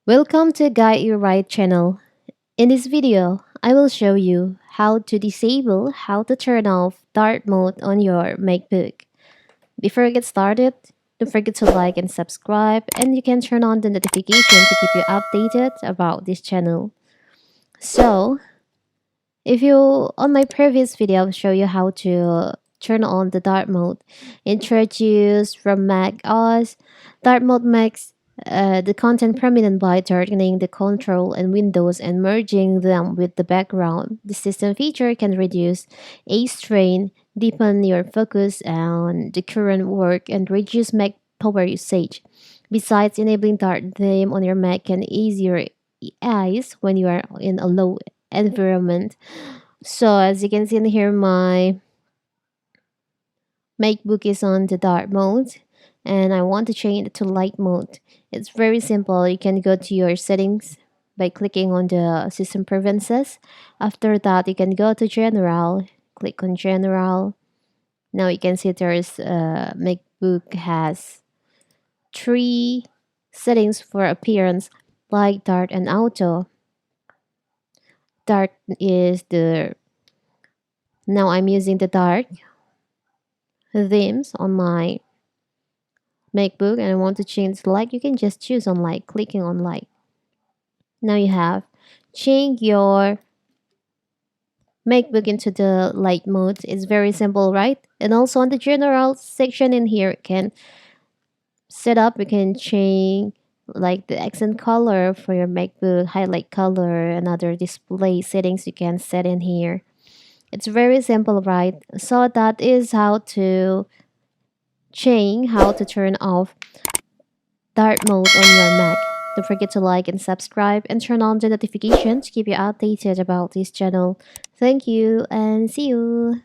Welcome to Guide Your Right channel. In this video, I will show you how to turn off dark mode on your MacBook. Before we get started, don't forget to like and subscribe, and you can turn on the notification to keep you updated about this channel. So, if you on my previous video, I'll show you how to turn on the dark mode. Introduced from Mac OS, dark mode makes the content prominent by darkening the control and windows and merging them with the background. The system feature can reduce eye strain, deepen your focus on the current work, and reduce Mac power usage. Besides, enabling dark theme on your Mac can ease your eyes when you are in a low environment. So as you can see in here, my MacBook is on the dark mode and I want to change it to light mode. It's very simple. You can go to your settings by clicking on the system preferences. After that, you can go to general, click on general. Now you can see there's MacBook has three settings for appearance: light, dark, and auto. Dark is the now I'm using the dark themes on my MacBook and I want to change the light. You can just choose on light, clicking on light. Now you have change your MacBook into the light mode. It's very simple, right? And also on the general section in here, you can set up, you can change like the accent color for your MacBook, highlight color, and other display settings you can set in here. It's very simple, right? So that is how to turn off dark mode on your Mac. Don't forget to like and subscribe and turn on the notification to keep you updated about this channel. Thank you and see you.